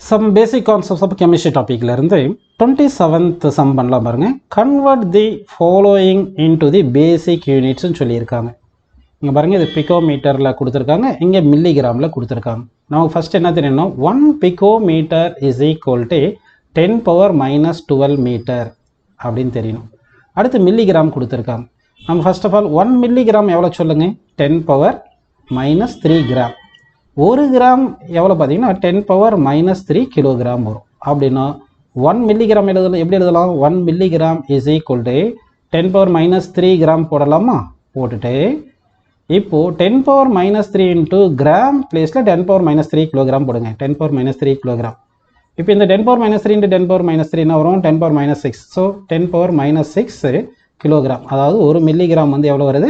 Some basic concepts of chemistry topic la irundhu 27th sum பண்ணலாம் பாருங்க. Convert the following into the basic units னு சொல்லியிருக்காங்க. இங்க பாருங்க இது பிகோமீட்டர்ல கொடுத்திருக்காங்க, இங்க மில்லிகிராம்ல கொடுத்திருக்காங்க. நமக்கு ஃபர்ஸ்ட் என்ன தெரியணும், 1 picometre is equal to 10 power minus 12 metre அப்படின்னு தெரியணும். அடுத்து மில்லிகிராம் கொடுத்திருக்காங்க. நம்ம ஃபர்ஸ்ட் ஆஃப் ஆல் 1 மில்லிகிராம் எவ்வளவு சொல்லுங்க, 10 power minus 3 கிராம். 1 கிராம் எவ்வளோ பார்த்தீங்கன்னா 10 power minus 3 கிலோகிராம் வரும். அப்படின்னா 1 மில்லிகிராம் எழுதலாம். எப்படி எழுதலாம், 1 milligram is equal to 10 power minus 3 gram போடலாமா, போட்டுட்டு இப்போ 10 power minus 3 இன்ட்டு கிராம் பிளேஸில் 10 power minus 3 கிலோகிராம் போடுங்க. 10 power minus 3 கிலோகிராம். இப்போ இந்த 10 power minus 3 into 10 power minus 3 என்ன வரும், 10 power minus 6. So 10 power minus 6 kilogram. அதாவது 1 மில்லிகிராம் வந்து எவ்வளோ வருது,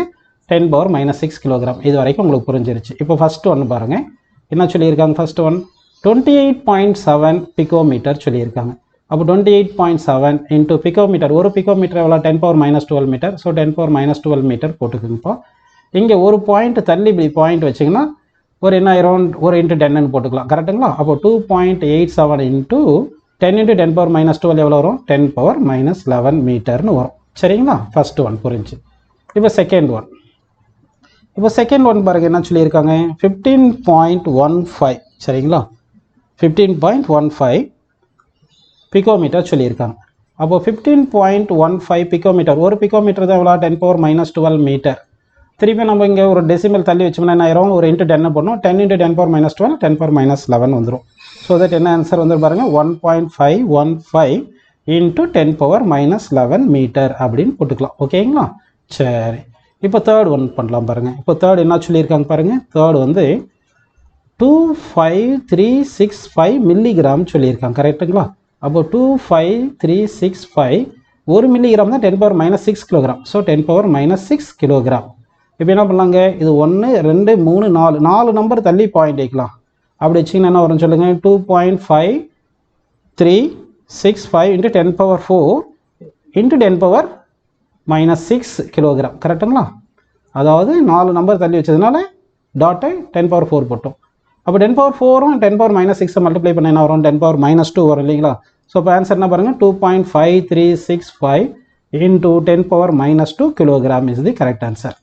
10 power minus 6 கிலோகிராம். இது வரைக்கும் உங்களுக்கு புரிஞ்சிருச்சு. இப்போ ஃபர்ஸ்ட் ஒன்று பாருங்கள் என்ன சொல்லியிருக்காங்க. ஃபர்ஸ்ட் ஒன் 28.7 பிகோமீட்டர் சொல்லியிருக்காங்க. அப்போ 28.7 இன்ட்டு பிகோமீட்டர், ஒரு பிகோமீட்டர் எவ்வளோ, 10 power minus 12 metre. So 10 power minus 12 metre போட்டுக்குங்கப்பா. இங்கே ஒரு பாயிண்ட் தள்ளி இப்படி பாயிண்ட் வச்சிங்கன்னா ஒரு என்ன அரௌண்ட் ஒரு இன்ட்டு 10ன்னு போட்டுக்கலாம், கரெக்டுங்களா. அப்போ 2.87 இன்ட்டு 10 இன்ட்டு 10 power minus 12 எவ்வளோ வரும், 10 power minus 11 மீட்டர்னு வரும். சரிங்களா, ஃபர்ஸ்ட் ஒன் புரிஞ்சு. இப்போ செகண்ட் ஒன், இப்போ செகண்ட் ஒன் பாருங்க என்ன சொல்லியிருக்காங்க, 15.15 சரிங்களா, 15.15 பிகோமீட்டர் சொல்லியிருக்காங்க. அப்போ 15.15 பிகோமீட்டர், ஒரு பிகோமீட்டர் தான் எவ்வளோ, 10 power minus 12 மீட்டர். திருப்பி நம்ம இங்கே ஒரு டெசிமல் தள்ளி வச்சோம்னா என்ன ஆயிரும், ஒரு இன்ட்டு 10 போடணும். 10 into 10 power minus 12, 10 power minus 11 வந்துடும். ஸோ தட் என்ன ஆன்சர் வந்து பாருங்க, 1.515 இன்ட்டு 10 power minus 11 மீட்டர் அப்படின்னு போட்டுக்கலாம். ஓகேங்களா, சரி. இப்போ தேர்ட் ஒன் பண்ணலாம் பாருங்கள். இப்போ தேர்ட் என்ன சொல்லியிருக்காங்க பாருங்கள், தேர்ட் வந்து 25365 மில்லிகிராம் சொல்லியிருக்காங்க, கரெக்டுங்களா. அப்போ 25365, 1 மில்லிகிராம் தான் 10 power minus 6 kilogram. So 10 power minus 6 kilogram. இப்போ என்ன பண்ணலாங்க, இது 1 2 3 4 நம்பர் தள்ளி பாயிண்ட் வைக்கலாம். அப்படி வச்சிங்கன்னா என்ன வரும்னு சொல்லுங்கள், 2.5365 into 10 power 4 into 10 power minus 6 kilogram, கரெக்டுங்களா. அதாவது 4 நம்பர் தள்ளி வச்சதுனால டாட்டை 10 power 4 போட்டோம். அப்போ 10 power 4ம் 10 power minus 6 மல்டிப்ளை பண்ண என்ன வரும், 10 power minus 2 வரும் இல்லைங்களா. ஸோ இப்போ ஆன்சர் என்ன பாருங்கள், 2.5365 into 10 power minus 2 kilogram is the correct answer.